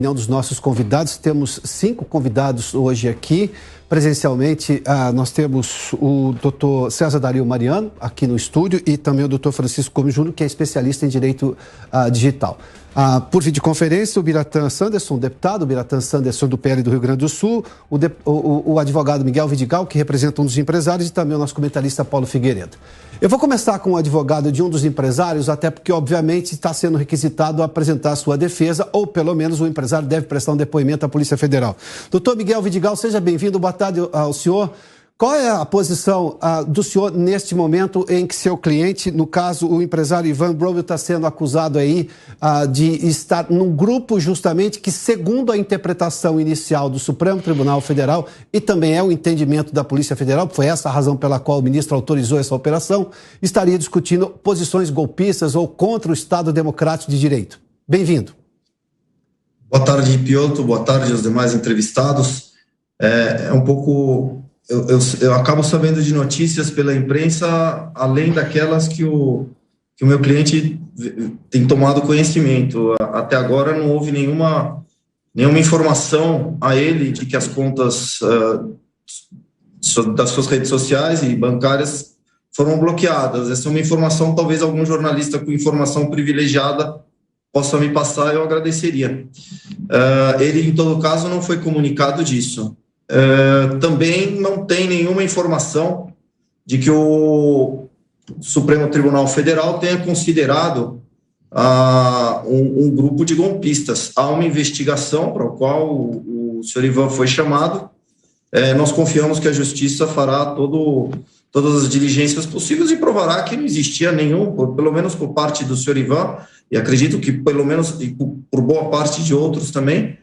Dos nossos convidados. Temos 5 convidados hoje aqui. Presencialmente, nós temos o Dr. César Dario Mariano, aqui no estúdio, e também o Dr. Francisco Gomes Júnior, que é especialista em direito digital. Por videoconferência, o Biratã Sanderson, deputado, o Biratã Sanderson do PL do Rio Grande do Sul, o advogado Miguel Vidigal, que representa um dos empresários, e também o nosso comentarista Paulo Figueiredo. Eu vou começar com o advogado de um dos empresários, até porque, obviamente, está sendo requisitado a apresentar a sua defesa, ou pelo menos o empresário deve prestar um depoimento à Polícia Federal. Doutor Miguel Vidigal, seja bem-vindo, boa tarde ao senhor. Qual é a posição do senhor neste momento em que seu cliente, no caso o empresário Ivan Brown, está sendo acusado aí de estar num grupo justamente que, segundo a interpretação inicial do Supremo Tribunal Federal e também é o entendimento da Polícia Federal, foi essa a razão pela qual o ministro autorizou essa operação, estaria discutindo posições golpistas ou contra o Estado Democrático de Direito. Bem-vindo. Boa tarde, Piotr. Boa tarde aos demais entrevistados. É um pouco... Eu acabo sabendo de notícias pela imprensa, além daquelas que o meu cliente tem tomado conhecimento. Até agora não houve nenhuma informação a ele de que as contas das suas redes sociais e bancárias foram bloqueadas. Essa é uma informação, talvez algum jornalista com informação privilegiada possa me passar, eu agradeceria. Ele, em todo caso, não foi comunicado disso. Também não tem nenhuma informação de que o Supremo Tribunal Federal tenha considerado um grupo de golpistas. Há uma investigação para a qual o senhor Ivan foi chamado. Nós confiamos que a Justiça fará todas as diligências possíveis e provará que não existia nenhum, pelo menos por parte do senhor Ivan, e acredito que pelo menos por boa parte de outros também,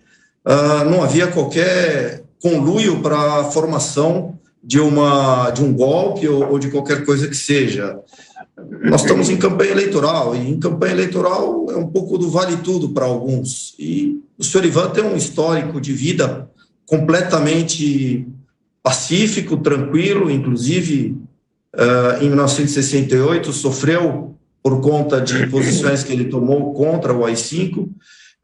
não havia qualquer conluio para a formação de um golpe ou de qualquer coisa que seja. Nós estamos em campanha eleitoral, e em campanha eleitoral é um pouco do vale tudo para alguns. E o senhor Ivan tem um histórico de vida completamente pacífico, tranquilo, inclusive em 1968 sofreu por conta de posições que ele tomou contra o AI-5.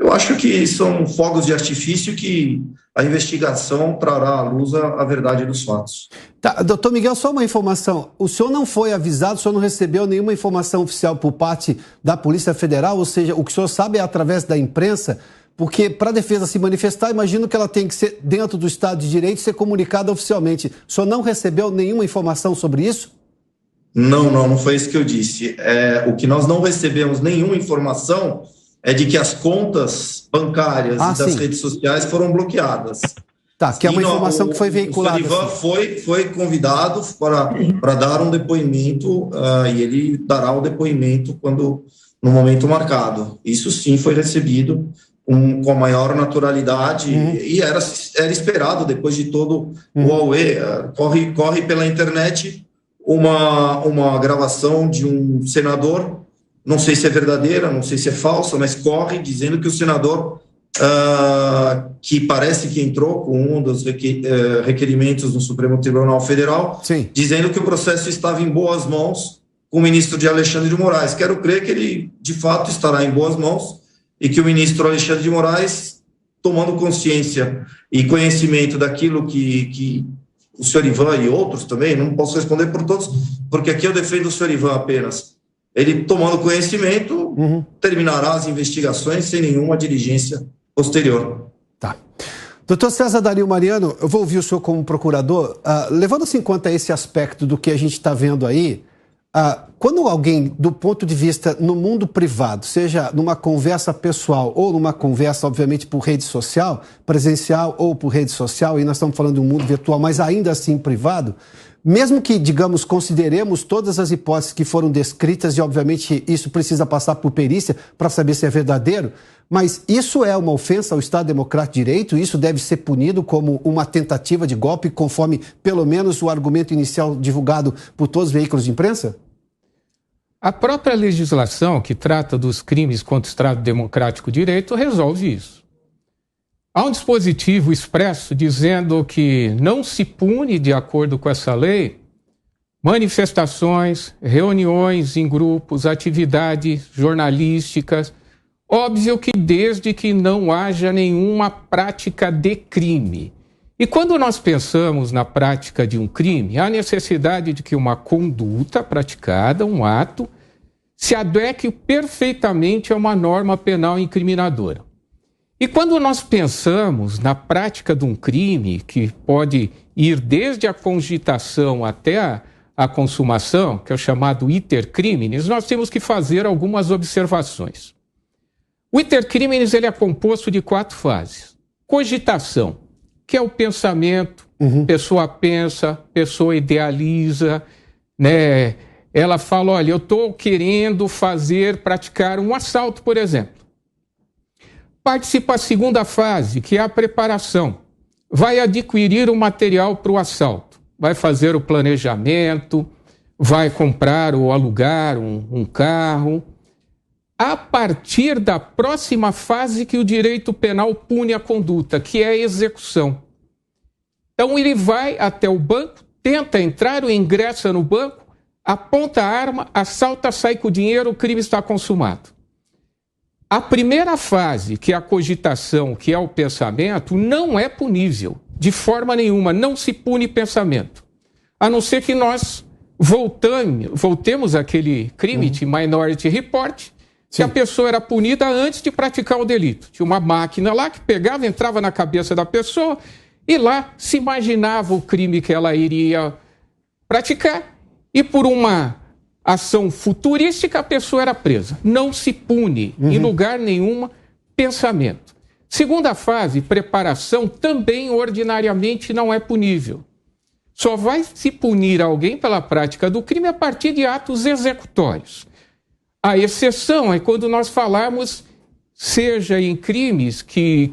Eu acho que são fogos de artifício que a investigação trará à luz a verdade dos fatos. Tá, doutor Miguel, só uma informação. O senhor não foi avisado, o senhor não recebeu nenhuma informação oficial por parte da Polícia Federal? Ou seja, o que o senhor sabe é através da imprensa? Porque para a defesa se manifestar, imagino que ela tem que ser, dentro do Estado de Direito, ser comunicada oficialmente. O senhor não recebeu nenhuma informação sobre isso? Não foi isso que eu disse. O que nós não recebemos nenhuma informação é de que as contas bancárias e das redes sociais foram bloqueadas. Tá, que é uma informação que foi veiculada. O Ivan foi convidado para dar um depoimento e ele dará o depoimento no momento marcado. Isso sim foi recebido com a maior naturalidade e era esperado depois de todo o auê. Corre pela internet uma gravação de um senador. Não sei se é verdadeira, não sei se é falsa, mas corre dizendo que o senador, que parece que entrou com um dos requerimentos no Supremo Tribunal Federal, dizendo que o processo estava em boas mãos com o ministro de Alexandre de Moraes. Quero crer que ele, de fato, estará em boas mãos e que o ministro Alexandre de Moraes, tomando consciência e conhecimento daquilo que o senhor Ivan e outros também, não posso responder por todos, porque aqui eu defendo o senhor Ivan apenas. Ele, tomando conhecimento, terminará as investigações sem nenhuma diligência posterior. Tá. Doutor César Dario Mariano, eu vou ouvir o senhor como procurador. Levando-se em conta esse aspecto do que a gente está vendo aí, quando alguém, do ponto de vista no mundo privado, seja numa conversa pessoal ou numa conversa, obviamente, por rede social, presencial ou por rede social, e nós estamos falando de um mundo virtual, mas ainda assim privado, mesmo que, digamos, consideremos todas as hipóteses que foram descritas, e obviamente isso precisa passar por perícia para saber se é verdadeiro, mas isso é uma ofensa ao Estado Democrático de Direito? Isso deve ser punido como uma tentativa de golpe, conforme pelo menos o argumento inicial divulgado por todos os veículos de imprensa? A própria legislação que trata dos crimes contra o Estado Democrático de Direito resolve isso. Há um dispositivo expresso dizendo que não se pune, de acordo com essa lei, manifestações, reuniões em grupos, atividades jornalísticas Óbvio que desde que não haja nenhuma prática de crime. E quando nós pensamos na prática de um crime, há necessidade de que uma conduta praticada, um ato, se adeque perfeitamente a uma norma penal incriminadora. E quando nós pensamos na prática de um crime, que pode ir desde a cogitação até a consumação, que é o chamado iter criminis, nós temos que fazer algumas observações. O iter criminis ele é composto de 4 fases. Cogitação, que é o pensamento, pessoa pensa, pessoa idealiza, né? Ela fala, olha, eu estou querendo praticar um assalto, por exemplo. Participa a segunda fase, que é a preparação. Vai adquirir o material para o assalto. Vai fazer o planejamento, vai comprar ou alugar um carro. A partir da próxima fase que o direito penal pune a conduta, que é a execução. Então ele vai até o banco, tenta entrar ou ingressa no banco, aponta a arma, assalta, sai com o dinheiro, o crime está consumado. A primeira fase, que é a cogitação, que é o pensamento, não é punível, de forma nenhuma, não se pune pensamento. A não ser que nós voltemos àquele crime de Minority Report, que a pessoa era punida antes de praticar o delito. Tinha uma máquina lá que pegava, entrava na cabeça da pessoa e lá se imaginava o crime que ela iria praticar e por uma ação futurística a pessoa era presa. Não se pune em lugar nenhum pensamento. Segunda fase, preparação, também ordinariamente não é punível. Só vai se punir alguém pela prática do crime a partir de atos executórios. A exceção é quando nós falamos, seja em crimes que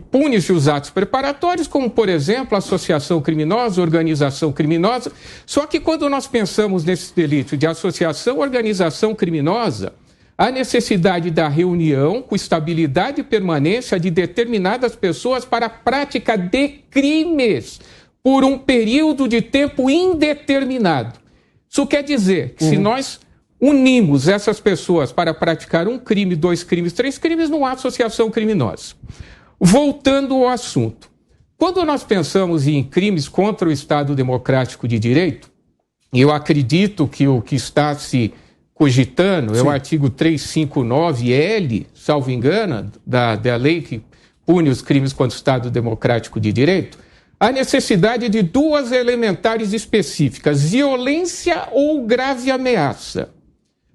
pune-se os atos preparatórios, como, por exemplo, associação criminosa, organização criminosa. Só que quando nós pensamos nesse delito de associação, organização criminosa, há necessidade da reunião com estabilidade e permanência de determinadas pessoas para a prática de crimes por um período de tempo indeterminado. Isso quer dizer que se nós unimos essas pessoas para praticar um crime, 2 crimes, 3 crimes, não há associação criminosa. Voltando ao assunto. Quando nós pensamos em crimes contra o Estado Democrático de Direito, eu acredito que o que está se cogitando é o artigo 359L, salvo engano, da lei que pune os crimes contra o Estado Democrático de Direito, a necessidade de 2 elementares específicas, violência ou grave ameaça.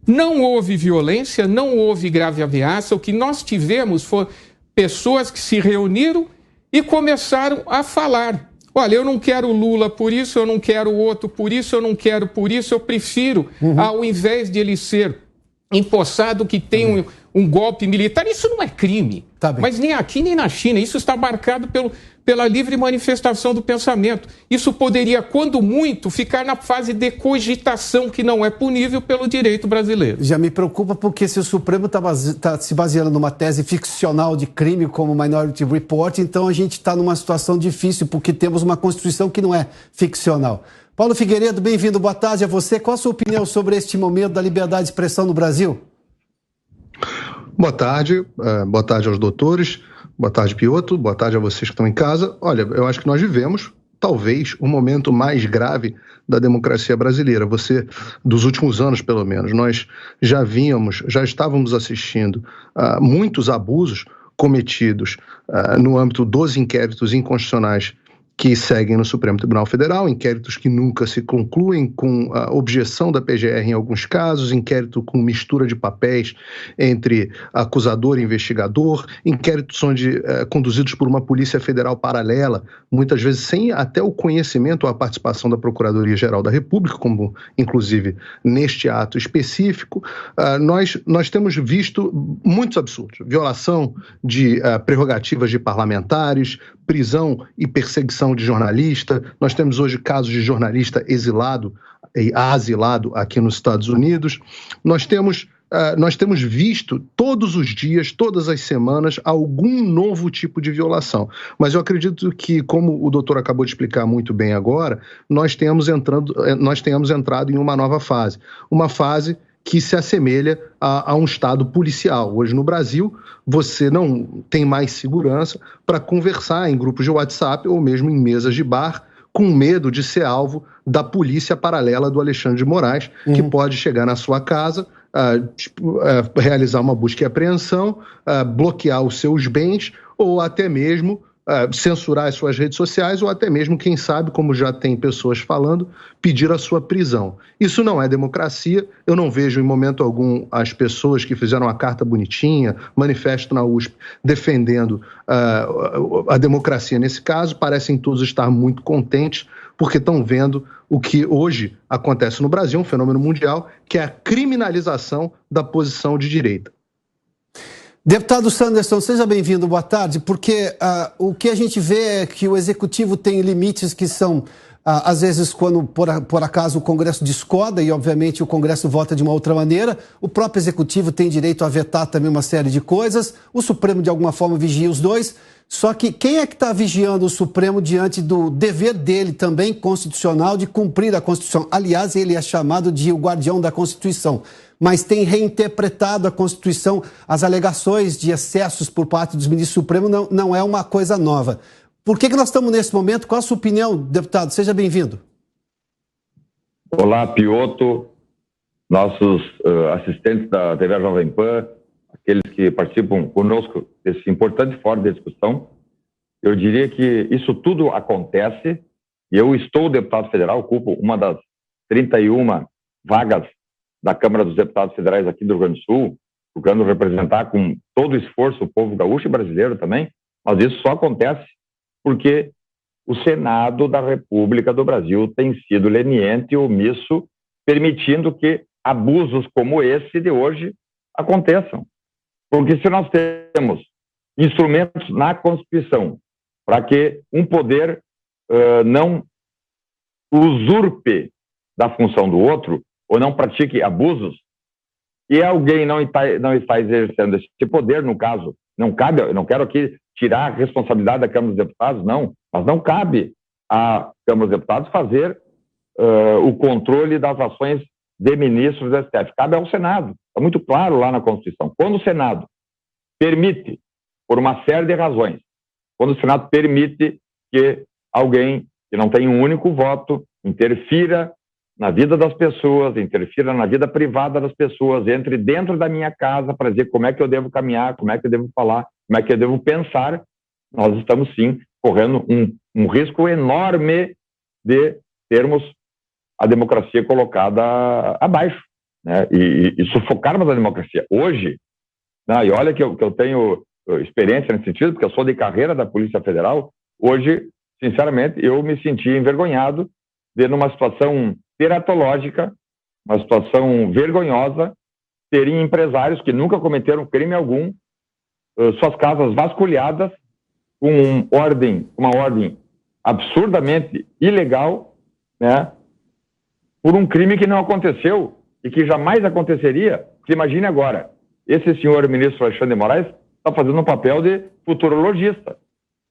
Não houve violência, não houve grave ameaça. O que nós tivemos foi pessoas que se reuniram e começaram a falar. Olha, eu não quero Lula por isso, eu não quero o outro por isso, eu não quero por isso, eu prefiro, ao invés de ele ser empossado, que tem um golpe militar. Isso não é crime, mas nem aqui nem na China. Isso está marcado pela livre manifestação do pensamento. Isso poderia, quando muito, ficar na fase de cogitação, que não é punível pelo direito brasileiro. Já me preocupa porque se o Supremo está se baseando numa tese ficcional de crime como Minority Report, então a gente está numa situação difícil porque temos uma Constituição que não é ficcional. Paulo Figueiredo, bem-vindo, boa tarde a você. Qual a sua opinião sobre este momento da liberdade de expressão no Brasil? Boa tarde aos doutores, boa tarde, Piotr, boa tarde a vocês que estão em casa. Olha, eu acho que nós vivemos, talvez, o momento mais grave da democracia brasileira. Dos últimos anos, pelo menos, nós já estávamos assistindo a muitos abusos cometidos no âmbito dos inquéritos inconstitucionais que seguem no Supremo Tribunal Federal, inquéritos que nunca se concluem, com a objeção da PGR em alguns casos, inquérito com mistura de papéis entre acusador e investigador, inquéritos conduzidos por uma Polícia Federal paralela, muitas vezes sem até o conhecimento ou a participação da Procuradoria-Geral da República, como inclusive neste ato específico. Nós temos visto muitos absurdos, violação de prerrogativas de parlamentares, prisão e perseguição de jornalista. Nós temos hoje casos de jornalista asilado aqui nos Estados Unidos. Nós temos visto todos os dias, todas as semanas, algum novo tipo de violação. Mas eu acredito que, como o doutor acabou de explicar muito bem agora, nós tenhamos entrado em uma nova fase. Uma fase que se assemelha a um Estado policial. Hoje no Brasil, você não tem mais segurança para conversar em grupos de WhatsApp ou mesmo em mesas de bar, com medo de ser alvo da polícia paralela do Alexandre de Moraes, que pode chegar na sua casa, realizar uma busca e apreensão, bloquear os seus bens ou até mesmo censurar as suas redes sociais ou até mesmo, quem sabe, como já tem pessoas falando, pedir a sua prisão. Isso não é democracia. Eu não vejo em momento algum as pessoas que fizeram a carta bonitinha, manifesto na USP, defendendo a democracia nesse caso. Parecem todos estar muito contentes porque estão vendo o que hoje acontece no Brasil, um fenômeno mundial, que é a criminalização da posição de direita. Deputado Sanderson, seja bem-vindo, boa tarde, porque o que a gente vê é que o Executivo tem limites que são, às vezes, quando por acaso o Congresso discorda e, obviamente, o Congresso vota de uma outra maneira, o próprio Executivo tem direito a vetar também uma série de coisas, o Supremo, de alguma forma, vigia os dois, só que quem é que está vigiando o Supremo diante do dever dele também constitucional de cumprir a Constituição? Aliás, ele é chamado de o guardião da Constituição, mas tem reinterpretado a Constituição. As alegações de excessos por parte dos ministros supremos não é uma coisa nova. Por que nós estamos nesse momento? Qual a sua opinião, deputado? Seja bem-vindo. Olá, Piotto, nossos assistentes da TV Jovem Pan, aqueles que participam conosco desse importante fórum de discussão. Eu diria que isso tudo acontece, e eu estou deputado federal, ocupo uma das 31 vagas da Câmara dos Deputados Federais aqui do Rio Grande do Sul, procurando representar com todo o esforço o povo gaúcho e brasileiro também, mas isso só acontece porque o Senado da República do Brasil tem sido leniente e omisso, permitindo que abusos como esse de hoje aconteçam. Porque se nós temos instrumentos na Constituição para que um poder não usurpe da função do outro, ou não pratique abusos, e alguém não está exercendo esse poder, no caso, não cabe, eu não quero aqui tirar a responsabilidade da Câmara dos Deputados, não, mas não cabe à Câmara dos Deputados fazer o controle das ações de ministros do STF, cabe ao Senado, está muito claro lá na Constituição. Quando o Senado permite, por uma série de razões, quando o Senado permite que alguém que não tem um único voto interfira na vida das pessoas, interfira na vida privada das pessoas, entre dentro da minha casa para dizer como é que eu devo caminhar, como é que eu devo falar, como é que eu devo pensar, nós estamos sim correndo um risco enorme de termos a democracia colocada abaixo, né? E sufocarmos a democracia. Hoje, e olha que eu tenho experiência nesse sentido, porque eu sou de carreira da Polícia Federal, hoje, sinceramente, eu me senti envergonhado de, numa situação teratológica, uma situação vergonhosa, terem empresários que nunca cometeram crime algum, suas casas vasculhadas, com uma ordem absurdamente ilegal, né, por um crime que não aconteceu e que jamais aconteceria. Porque imagine agora, esse senhor ministro Alexandre de Moraes está fazendo um papel de futurologista.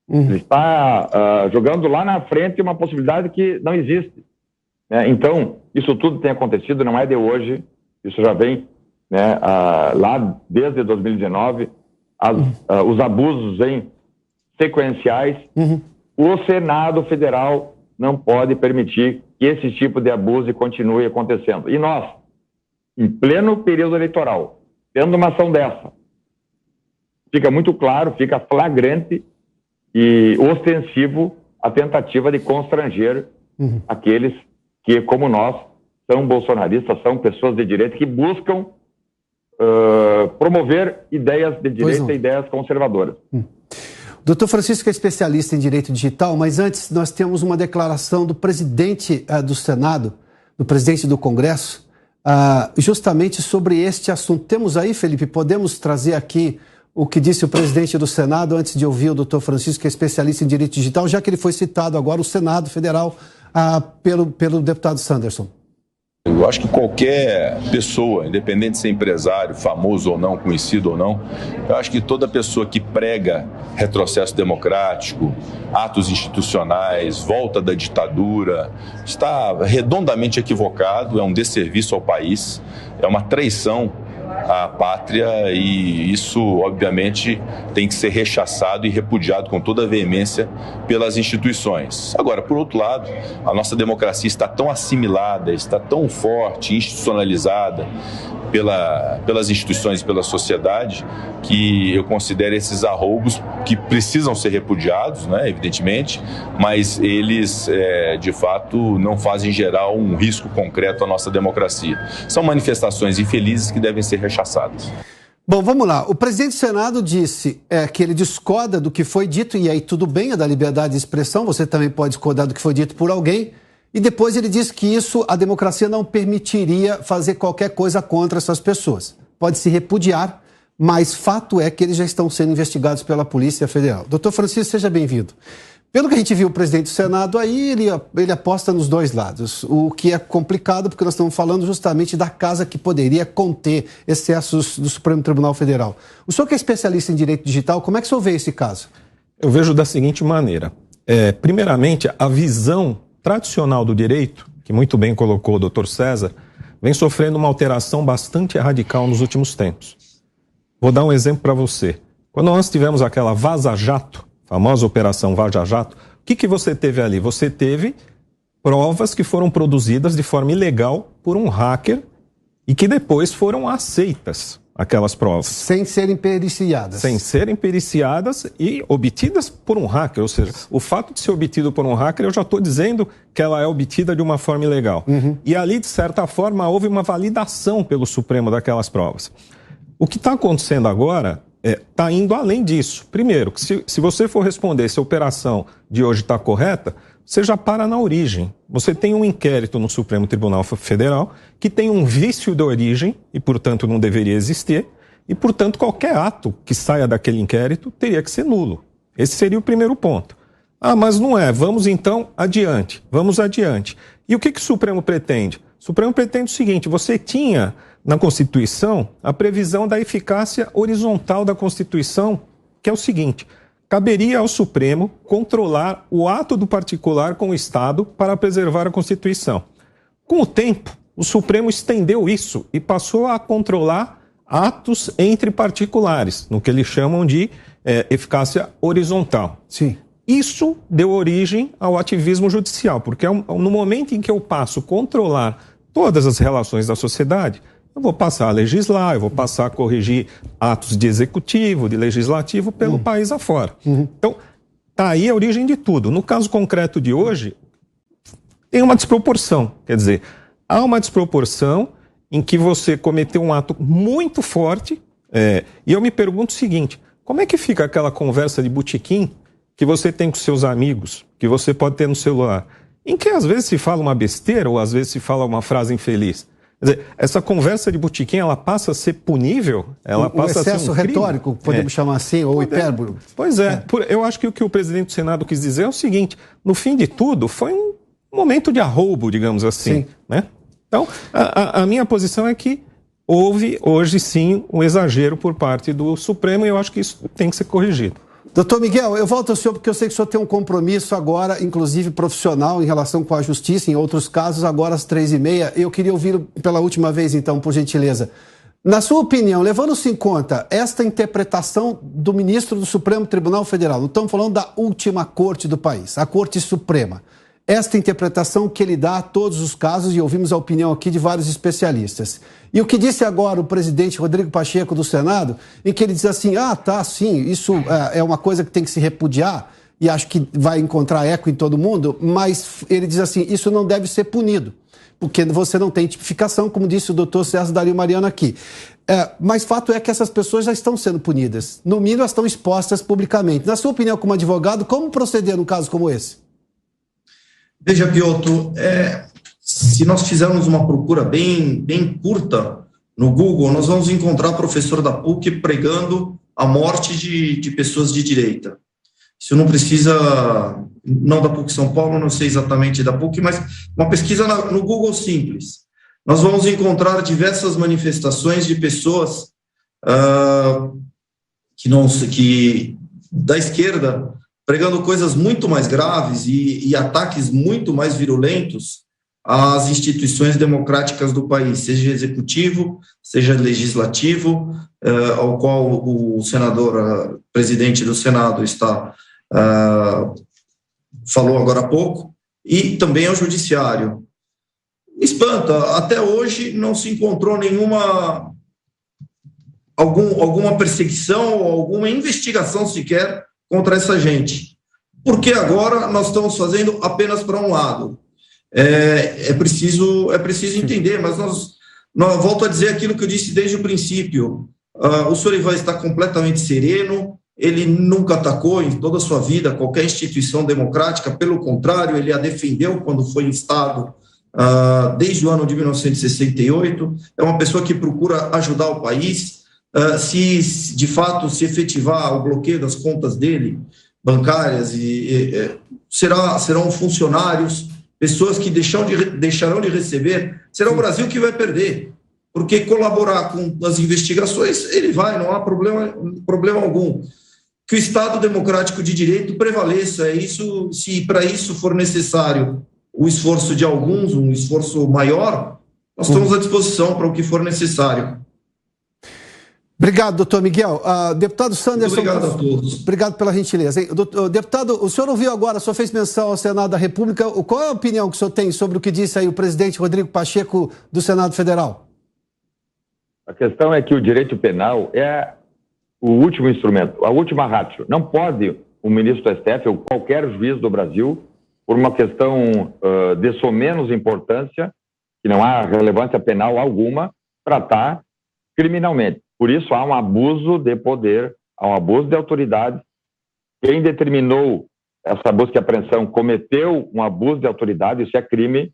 Ele está jogando lá na frente uma possibilidade que não existe. Então, isso tudo tem acontecido, não é de hoje, isso já vem, né, lá desde 2019, os abusos vêm sequenciais. O Senado Federal não pode permitir que esse tipo de abuso continue acontecendo. E nós, em pleno período eleitoral, tendo uma ação dessa, fica muito claro, fica flagrante e ostensivo a tentativa de constranger aqueles que, como nós, são bolsonaristas, são pessoas de direita que buscam promover ideias de direita e ideias conservadoras. Doutor Francisco é especialista em direito digital, mas antes nós temos uma declaração do presidente do Senado, do presidente do Congresso, justamente sobre este assunto. Temos aí, Felipe, podemos trazer aqui o que disse o presidente do Senado antes de ouvir o doutor Francisco, que é especialista em direito digital, já que ele foi citado agora, o Senado Federal, pelo deputado Sanderson. Eu acho que qualquer pessoa, independente de ser empresário, famoso ou não, conhecido ou não, eu acho que toda pessoa que prega retrocesso democrático, atos institucionais, volta da ditadura, está redondamente equivocado, é um desserviço ao país, é uma traição à pátria e isso, obviamente, tem que ser rechaçado e repudiado com toda a veemência pelas instituições. Agora, por outro lado, a nossa democracia está tão assimilada, está tão forte, institucionalizada pelas instituições e pela sociedade, que eu considero esses arroubos que precisam ser repudiados, né, evidentemente, mas eles, de fato, não fazem gerar um risco concreto à nossa democracia. São manifestações infelizes que devem ser rechaçadas. Bom, vamos lá. O presidente do Senado disse que ele discorda do que foi dito, e aí tudo bem, é da liberdade de expressão, você também pode discordar do que foi dito por alguém. E depois ele disse que isso, a democracia não permitiria fazer qualquer coisa contra essas pessoas. Pode se repudiar, mas fato é que eles já estão sendo investigados pela Polícia Federal. Doutor Francisco, seja bem-vindo. Pelo que a gente viu o presidente do Senado aí, ele aposta nos dois lados, o que é complicado porque nós estamos falando justamente da casa que poderia conter excessos do Supremo Tribunal Federal. O senhor que é especialista em direito digital, como é que o senhor vê esse caso? Eu vejo da seguinte maneira. Primeiramente, a visão tradicional do direito, que muito bem colocou o doutor César, vem sofrendo uma alteração bastante radical nos últimos tempos. Vou dar um exemplo para você. Quando nós tivemos aquela Vaza Jato, famosa Operação Vaza Jato, o que você teve ali? Você teve provas que foram produzidas de forma ilegal por um hacker e que depois foram aceitas, aquelas provas. Sem serem periciadas. Sem serem periciadas e obtidas por um hacker. Ou seja, o fato de ser obtido por um hacker, eu já estou dizendo que ela é obtida de uma forma ilegal. E ali, de certa forma, houve uma validação pelo Supremo daquelas provas. O que está acontecendo agora está indo além disso. Primeiro, se você for responder se a operação de hoje está correta, você já para na origem. Você tem um inquérito no Supremo Tribunal Federal que tem um vício de origem e, portanto, não deveria existir. E, portanto, qualquer ato que saia daquele inquérito teria que ser nulo. Esse seria o primeiro ponto. Ah, mas não é. Vamos, então, adiante. Vamos adiante. E o que o Supremo pretende? O Supremo pretende o seguinte: você tinha na Constituição a previsão da eficácia horizontal da Constituição, que é o seguinte: caberia ao Supremo controlar o ato do particular com o Estado para preservar a Constituição. Com o tempo, o Supremo estendeu isso e passou a controlar atos entre particulares, no que eles chamam de eficácia horizontal. Sim. Isso deu origem ao ativismo judicial, porque no momento em que eu passo a controlar todas as relações da sociedade, eu vou passar a legislar, eu vou passar a corrigir atos de executivo, de legislativo pelo país afora. Então, tá aí a origem de tudo. No caso concreto de hoje, tem uma desproporção. Quer dizer, há uma desproporção em que você cometeu um ato muito forte, e eu me pergunto o seguinte: como é que fica aquela conversa de botequim que você tem com seus amigos, que você pode ter no celular, em que às vezes se fala uma besteira ou às vezes se fala uma frase infeliz? Quer dizer, essa conversa de botequim, ela passa a ser punível? Ela passa a ser um excesso retórico, podemos chamar assim, ou hipérbole. Pois é. Eu acho que o que o presidente do Senado quis dizer é o seguinte: no fim de tudo, foi um momento de arroubo, digamos assim. Sim. Né? Então, a minha posição é que houve, hoje sim, um exagero por parte do Supremo, e eu acho que isso tem que ser corrigido. Doutor Miguel, eu volto ao senhor porque eu sei que o senhor tem um compromisso agora, inclusive profissional, em relação com a justiça, em outros casos, agora às 3h30. Eu queria ouvi-lo pela última vez, então, por gentileza. Na sua opinião, levando-se em conta esta interpretação do ministro do Supremo Tribunal Federal, não estamos falando da última corte do país, a Corte Suprema, esta interpretação que ele dá a todos os casos, e ouvimos a opinião aqui de vários especialistas. E o que disse agora o presidente Rodrigo Pacheco do Senado, em que ele diz assim: sim, isso é uma coisa que tem que se repudiar, e acho que vai encontrar eco em todo mundo, mas ele diz assim: isso não deve ser punido, porque você não tem tipificação, como disse o doutor César Dario Mariano aqui. Mas fato é que essas pessoas já estão sendo punidas. No mínimo, elas estão expostas publicamente. Na sua opinião, como advogado, como proceder num caso como esse? Veja, Piotr, se nós fizermos uma procura bem curta no Google, nós vamos encontrar professor da PUC pregando a morte de pessoas de direita. Isso não precisa, não da PUC São Paulo, não sei exatamente da PUC, mas uma pesquisa no Google simples. nós vamos encontrar diversas manifestações de pessoas que da esquerda pregando coisas muito mais graves e ataques muito mais virulentos às instituições democráticas do país, seja executivo, seja legislativo, ao qual o senador, presidente do Senado falou agora há pouco, e também ao judiciário. Espanta, até hoje não se encontrou alguma perseguição ou alguma investigação sequer contra essa gente. Porque agora nós estamos fazendo apenas para um lado. É preciso entender, mas nós volto a dizer aquilo que eu disse desde o princípio. O senhor Ivan está completamente sereno, ele nunca atacou em toda a sua vida qualquer instituição democrática, pelo contrário, ele a defendeu quando foi instado desde o ano de 1968, é uma pessoa que procura ajudar o país. Se de fato se efetivar o bloqueio das contas dele, bancárias, serão funcionários, pessoas que deixarão de receber, será o Brasil que vai perder, porque colaborar com as investigações, ele vai, não há problema algum. Que o Estado democrático de direito prevaleça, se para isso for necessário o esforço de alguns, um esforço maior, nós estamos à disposição para o que for necessário. Obrigado, doutor Miguel. Deputado Sanderson... Obrigado a todos. Obrigado pela gentileza. Deputado, o senhor ouviu agora, o senhor fez menção ao Senado da República. Qual é a opinião que o senhor tem sobre o que disse aí o presidente Rodrigo Pacheco do Senado Federal? A questão é que o direito penal é o último instrumento, a última ratio. Não pode o ministro do STF ou qualquer juiz do Brasil, por uma questão de somenos importância, que não há relevância penal alguma, tratar criminalmente. Por isso há um abuso de poder, há um abuso de autoridade. Quem determinou essa busca e apreensão cometeu um abuso de autoridade, isso é crime.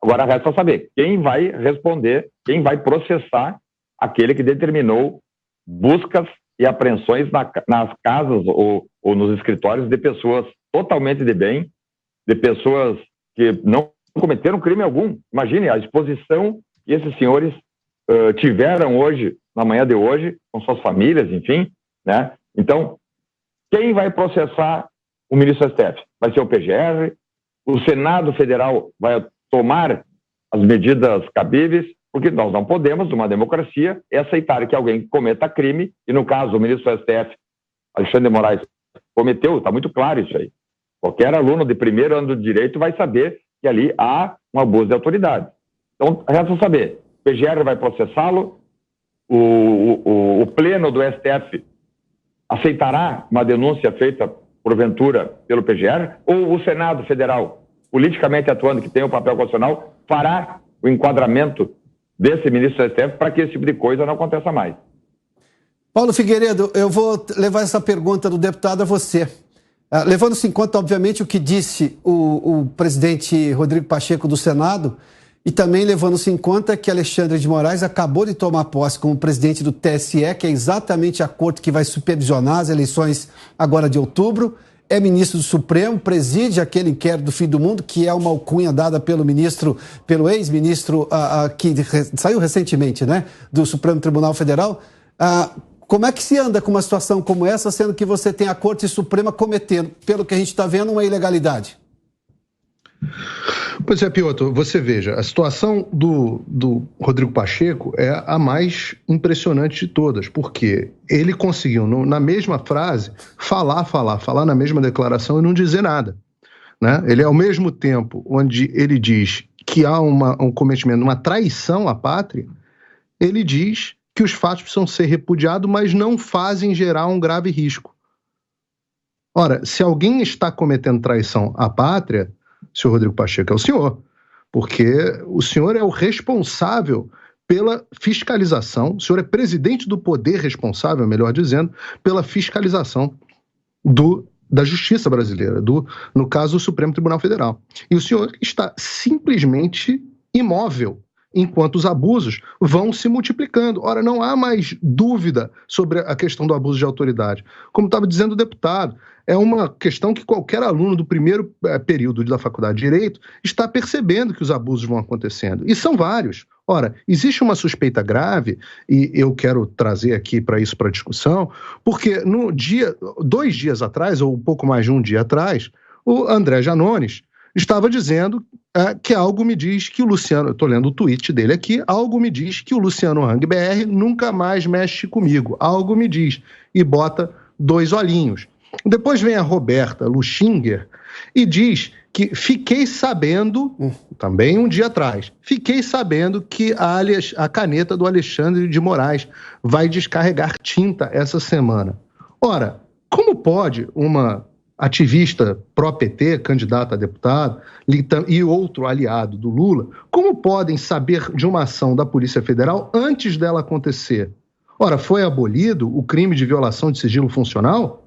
Agora resta saber quem vai responder, quem vai processar aquele que determinou buscas e apreensões nas casas ou nos escritórios de pessoas totalmente de bem, de pessoas que não cometeram crime algum. Imagine a exposição que esses senhores tiveram hoje, na manhã de hoje, com suas famílias, enfim, né? Então, quem vai processar o ministro do STF? Vai ser o PGR, o Senado Federal vai tomar as medidas cabíveis, porque nós não podemos, numa democracia, aceitar que alguém cometa crime, e no caso, o ministro do STF, Alexandre de Moraes, cometeu, está muito claro isso aí. Qualquer aluno de primeiro ano de direito vai saber que ali há um abuso de autoridade. Então, resta saber, o PGR vai processá-lo, o pleno do STF aceitará uma denúncia feita, porventura, pelo PGR, ou o Senado Federal, politicamente atuando, que tem o papel constitucional, fará o enquadramento desse ministro do STF para que esse tipo de coisa não aconteça mais. Paulo Figueiredo, eu vou levar essa pergunta do deputado a você. Levando-se em conta, obviamente, o que disse o presidente Rodrigo Pacheco do Senado, e também levando-se em conta que Alexandre de Moraes acabou de tomar posse como presidente do TSE, que é exatamente a corte que vai supervisionar as eleições agora de outubro, é ministro do Supremo, preside aquele inquérito do fim do mundo, que é uma alcunha dada pelo ex-ministro que saiu recentemente, né, do Supremo Tribunal Federal. Como é que se anda com uma situação como essa, sendo que você tem a Corte Suprema cometendo, pelo que a gente está vendo, uma ilegalidade? Pois é, Piotr, você veja, a situação do Rodrigo Pacheco é a mais impressionante de todas, porque ele conseguiu, na mesma frase, falar na mesma declaração e não dizer nada, né? Ele, ao mesmo tempo onde ele diz que há um cometimento, uma traição à pátria, ele diz que os fatos precisam ser repudiados, mas não fazem gerar um grave risco. Ora, se alguém está cometendo traição à pátria, senhor Rodrigo Pacheco, é o senhor, porque o senhor é o responsável pela fiscalização, o senhor é presidente do poder responsável, melhor dizendo, pela fiscalização da justiça brasileira, no caso, o Supremo Tribunal Federal. E o senhor está simplesmente imóvel enquanto os abusos vão se multiplicando. Ora, não há mais dúvida sobre a questão do abuso de autoridade. Como estava dizendo o deputado, é uma questão que qualquer aluno do primeiro período da Faculdade de Direito está percebendo que os abusos vão acontecendo. E são vários. Ora, existe uma suspeita grave, e eu quero trazer aqui para isso para discussão, porque 2 dias atrás, ou um pouco mais de um dia atrás, o André Janones estava dizendo que algo me diz que o Luciano, eu estou lendo o tweet dele aqui, algo me diz que o Luciano Hang BR nunca mais mexe comigo, algo me diz, e bota 2 olhinhos. Depois vem a Roberta Luxinger e diz que fiquei sabendo, também um dia atrás, fiquei sabendo que a caneta do Alexandre de Moraes vai descarregar tinta essa semana. Ora, como pode uma ativista pró-PT, candidata a deputado, e outro aliado do Lula, como podem saber de uma ação da Polícia Federal antes dela acontecer? Ora, foi abolido o crime de violação de sigilo funcional?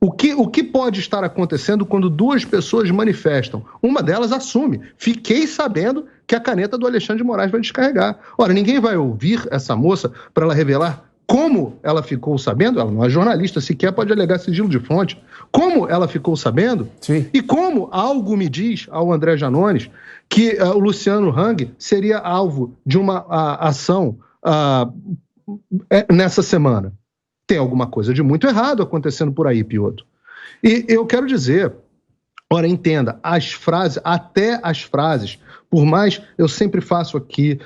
O que pode estar acontecendo quando 2 pessoas manifestam? Uma delas assume. Fiquei sabendo que a caneta do Alexandre de Moraes vai descarregar. Ora, ninguém vai ouvir essa moça para ela revelar como ela ficou sabendo. Ela não é jornalista, sequer pode alegar sigilo de fonte. Como ela ficou sabendo? Sim. E como algo me diz ao André Janones que o Luciano Hang seria alvo de uma ação nessa semana. Tem alguma coisa de muito errado acontecendo por aí, Piotr. E eu quero dizer, ora, entenda, até as frases, por mais eu sempre faço aqui,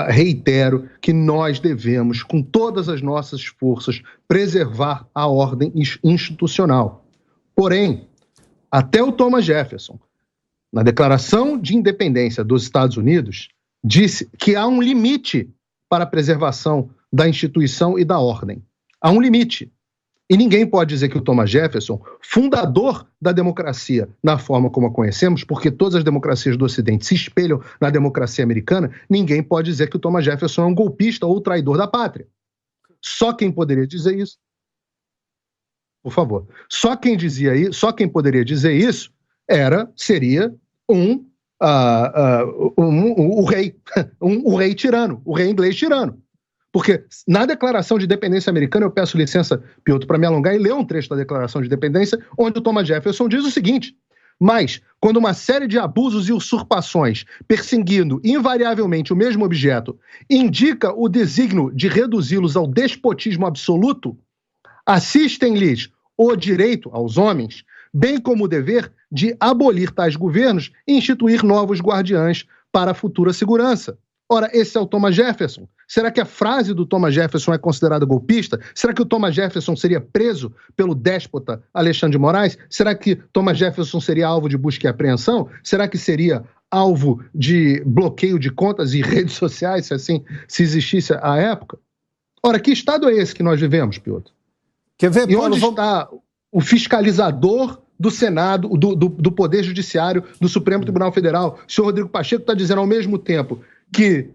reitero que nós devemos, com todas as nossas forças, preservar a ordem institucional. Porém, até o Thomas Jefferson, na Declaração de Independência dos Estados Unidos, disse que há um limite para a preservação da instituição e da ordem. Há um limite. E ninguém pode dizer que o Thomas Jefferson, fundador da democracia na forma como a conhecemos, porque todas as democracias do Ocidente se espelham na democracia americana, ninguém pode dizer que o Thomas Jefferson é um golpista ou traidor da pátria. Só quem poderia dizer isso, por favor, só quem poderia dizer isso seria o rei tirano, o rei inglês tirano. Porque na Declaração de Independência Americana, eu peço licença, Piotr, para me alongar e ler um trecho da Declaração de Independência, onde o Thomas Jefferson diz o seguinte: mas, quando uma série de abusos e usurpações, perseguindo invariavelmente o mesmo objeto, indica o desígnio de reduzi-los ao despotismo absoluto, assistem-lhes o direito aos homens, bem como o dever de abolir tais governos e instituir novos guardiães para a futura segurança. Ora, esse é o Thomas Jefferson. Será que a frase do Thomas Jefferson é considerada golpista? Será que o Thomas Jefferson seria preso pelo déspota Alexandre de Moraes? Será que Thomas Jefferson seria alvo de busca e apreensão? Será que seria alvo de bloqueio de contas e redes sociais, se existisse à época? Ora, que Estado é esse que nós vivemos, Piotr? Quer ver, e onde está o fiscalizador do Senado, do Poder Judiciário, do Supremo Tribunal Federal? O senhor Rodrigo Pacheco está dizendo ao mesmo tempo que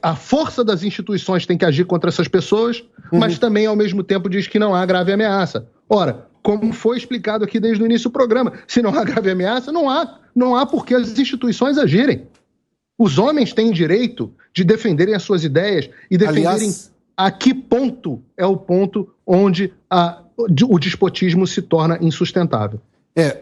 a força das instituições tem que agir contra essas pessoas, mas também, ao mesmo tempo, diz que não há grave ameaça. Ora, como foi explicado aqui desde o início do programa, se não há grave ameaça, não há por que as instituições agirem. Os homens têm direito de defenderem as suas ideias e defenderem a que ponto é o ponto onde o despotismo se torna insustentável.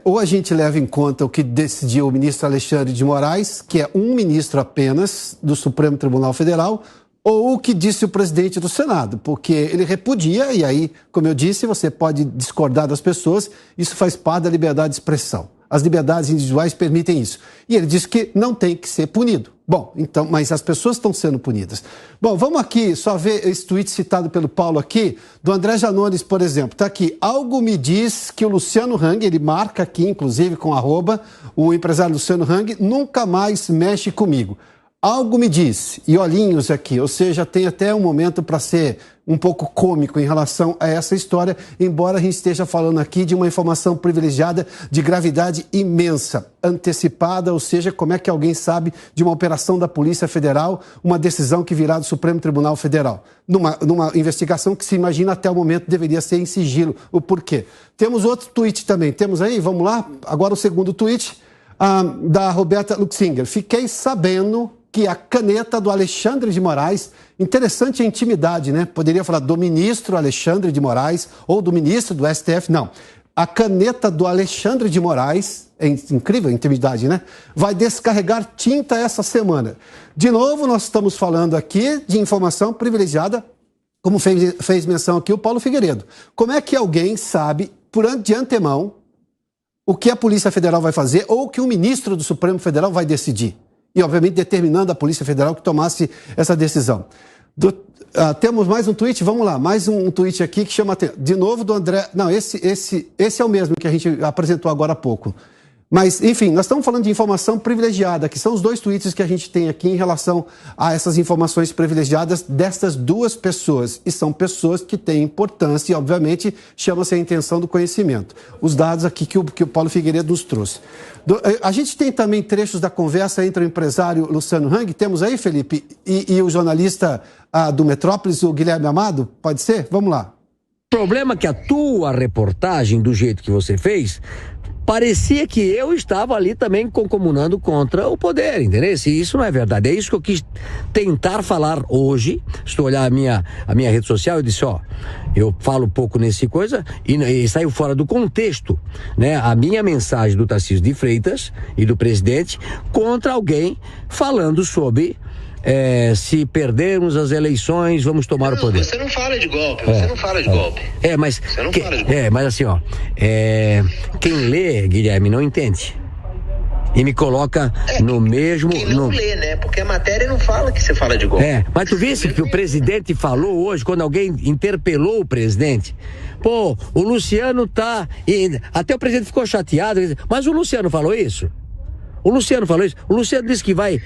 Ou a gente leva em conta o que decidiu o ministro Alexandre de Moraes, que é um ministro apenas do Supremo Tribunal Federal, ou o que disse o presidente do Senado, porque ele repudia, e aí, como eu disse, você pode discordar das pessoas, isso faz parte da liberdade de expressão. As liberdades individuais permitem isso. E ele disse que não tem que ser punido. Bom, então, mas as pessoas estão sendo punidas. Bom, vamos aqui só ver esse tweet citado pelo Paulo aqui, do André Janones, por exemplo. Está aqui, algo me diz que o Luciano Hang, ele marca aqui, inclusive com arroba, o empresário Luciano Hang, nunca mais mexe comigo. Algo me diz, e olhinhos aqui, ou seja, tem até um momento para ser um pouco cômico em relação a essa história, embora a gente esteja falando aqui de uma informação privilegiada de gravidade imensa, antecipada, ou seja, como é que alguém sabe de uma operação da Polícia Federal, uma decisão que virá do Supremo Tribunal Federal, numa investigação que se imagina até o momento deveria ser em sigilo. O porquê? Temos outro tweet também, temos aí, vamos lá, agora o segundo tweet, da Roberta Luxinger. Fiquei sabendo que a caneta do Alexandre de Moraes, interessante a intimidade, né? Poderia falar do ministro Alexandre de Moraes ou do ministro do STF, não. A caneta do Alexandre de Moraes, é incrível a intimidade, né? Vai descarregar tinta essa semana. De novo, nós estamos falando aqui de informação privilegiada, como fez menção aqui o Paulo Figueiredo. Como é que alguém sabe, de antemão, o que a Polícia Federal vai fazer ou o que o ministro do Supremo Federal vai decidir? E, obviamente, determinando a Polícia Federal que tomasse essa decisão. Temos mais um tweet, vamos lá, mais um tweet aqui que chama de novo do André. Não, esse é o mesmo que a gente apresentou agora há pouco. Mas, enfim, nós estamos falando de informação privilegiada, que são os 2 tweets que a gente tem aqui em relação a essas informações privilegiadas destas 2 pessoas. E são pessoas que têm importância e, obviamente, chama-se a intenção do conhecimento. Os dados aqui que o Paulo Figueiredo nos trouxe. A gente tem também trechos da conversa entre o empresário Luciano Hang. Temos aí, Felipe, e o jornalista do Metrópolis, o Guilherme Amado? Pode ser? Vamos lá. O problema é que a tua reportagem, do jeito que você fez, parecia que eu estava ali também concomunando contra o poder, entendeu? E isso não é verdade. É isso que eu quis tentar falar hoje. Estou olhando a minha rede social e disse, eu falo pouco nesse coisa e saiu fora do contexto, né? A minha mensagem do Tarcísio de Freitas e do presidente contra alguém falando sobre se perdermos as eleições, vamos tomar o poder. Você não fala de golpe, você não fala de golpe. Mas você não fala de golpe. Mas assim, quem lê, Guilherme, não entende. E me coloca no mesmo... Quem não lê, né? Porque a matéria não fala que você fala de golpe. Mas tu visse que o presidente falou hoje, quando alguém interpelou o presidente, o Luciano tá... Até o presidente ficou chateado, mas o Luciano falou isso? O Luciano falou isso. O Luciano disse que vai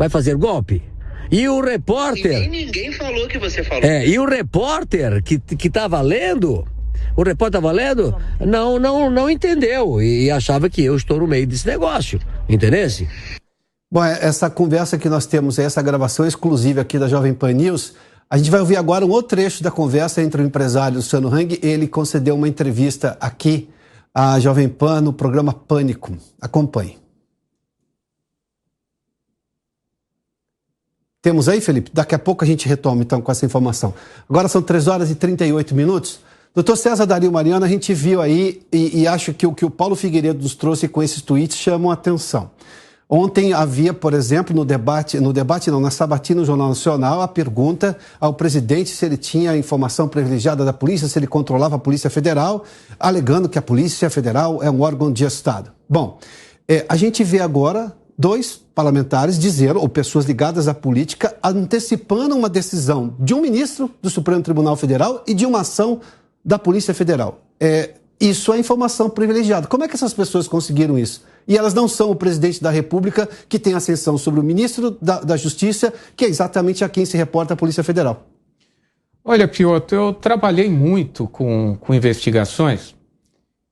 fazer golpe. E o repórter... E nem ninguém falou que você falou. E o repórter que estava lendo... O repórter estava lendo, não entendeu. E achava que eu estou no meio desse negócio. Entendesse? Bom, essa conversa que nós temos, essa gravação exclusiva aqui da Jovem Pan News, a gente vai ouvir agora um outro trecho da conversa entre o empresário Luciano Hang. Ele concedeu uma entrevista aqui à Jovem Pan no programa Pânico. Acompanhe. Temos aí, Felipe? Daqui a pouco a gente retoma, então, com essa informação. Agora são 3h38. Doutor César Dario Mariano, a gente viu aí e acho que o que o Paulo Figueiredo nos trouxe com esses tweets chamam a atenção. Ontem havia, por exemplo, na sabatina no Jornal Nacional, a pergunta ao presidente se ele tinha informação privilegiada da polícia, se ele controlava a Polícia Federal, alegando que a Polícia Federal é um órgão de Estado. Bom, a gente vê agora 2 parlamentares dizendo, ou pessoas ligadas à política, antecipando uma decisão de um ministro do Supremo Tribunal Federal e de uma ação da Polícia Federal. Isso é informação privilegiada. Como é que essas pessoas conseguiram isso? E elas não são o presidente da República, que tem ascensão sobre o ministro da Justiça, que é exatamente a quem se reporta a Polícia Federal. Olha, Piotr, eu trabalhei muito com investigações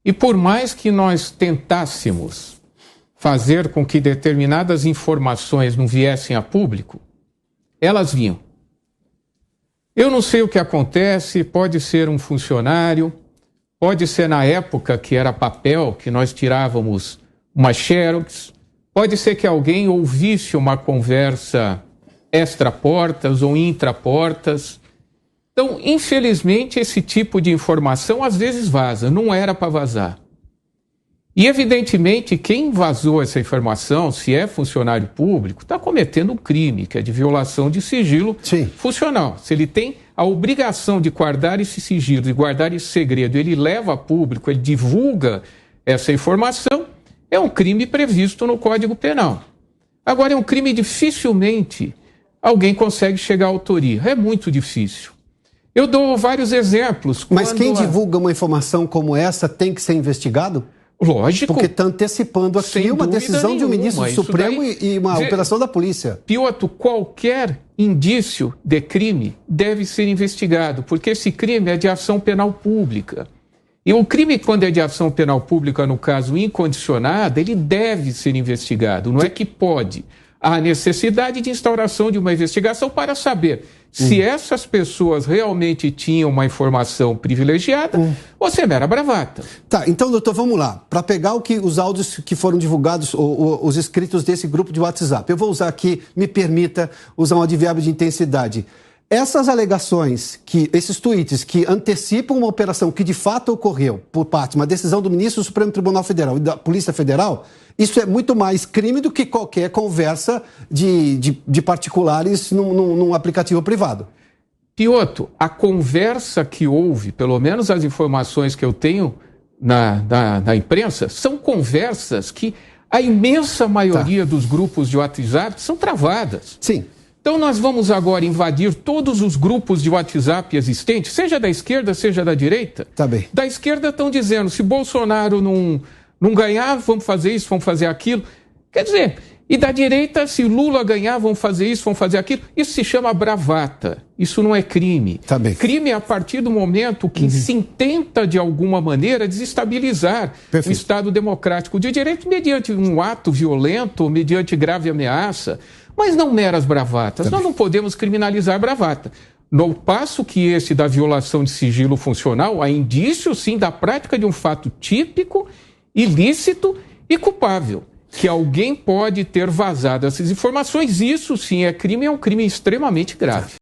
e por mais que nós tentássemos fazer com que determinadas informações não viessem a público, elas vinham. Eu não sei o que acontece, pode ser um funcionário, pode ser na época que era papel, que nós tirávamos uma xerox, pode ser que alguém ouvisse uma conversa extra-portas ou intra-portas. Então, infelizmente, esse tipo de informação às vezes vaza, não era para vazar. E, evidentemente, quem vazou essa informação, se é funcionário público, está cometendo um crime, que é de violação de sigilo funcional. Se ele tem a obrigação de guardar esse sigilo, de guardar esse segredo, ele leva a público, ele divulga essa informação, é um crime previsto no Código Penal. Agora, é um crime dificilmente alguém consegue chegar à autoria. É muito difícil. Eu dou vários exemplos. Mas quem divulga uma informação como essa tem que ser investigado? Lógico. Porque está antecipando aqui uma decisão de um ministro do Supremo e uma operação da polícia. Piotr, qualquer indício de crime deve ser investigado, porque esse crime é de ação penal pública. E o crime, quando é de ação penal pública, no caso incondicionada, ele deve ser investigado, não é que pode. há necessidade de instauração de uma investigação para saber se essas pessoas realmente tinham uma informação privilegiada ou se é mera bravata. Tá, então, doutor, vamos lá. Para pegar os áudios que foram divulgados, os escritos desse grupo de WhatsApp, eu vou usar aqui, me permita usar um advérbio de intensidade. Essas alegações, esses tweets que antecipam uma operação que de fato ocorreu por parte de uma decisão do ministro do Supremo Tribunal Federal e da Polícia Federal, isso é muito mais crime do que qualquer conversa de particulares num aplicativo privado. Piotr, a conversa que houve, pelo menos as informações que eu tenho na imprensa, são conversas que a imensa maioria dos grupos de WhatsApp são travadas. Sim. Então nós vamos agora invadir todos os grupos de WhatsApp existentes, seja da esquerda, seja da direita. Tá bem. Da esquerda estão dizendo, se Bolsonaro não ganhar, vamos fazer isso, vamos fazer aquilo. Quer dizer, e da direita, se Lula ganhar, vamos fazer isso, vamos fazer aquilo. Isso se chama bravata. Isso não é crime. Tá bem. Crime é a partir do momento que se intenta, de alguma maneira, desestabilizar o Estado democrático de direito mediante um ato violento, mediante grave ameaça, mas não meras bravatas. Nós não podemos criminalizar a bravata. No passo que esse da violação de sigilo funcional, há indícios, sim, da prática de um fato típico, ilícito e culpável, que alguém pode ter vazado essas informações. Isso, sim, é crime, é um crime extremamente grave.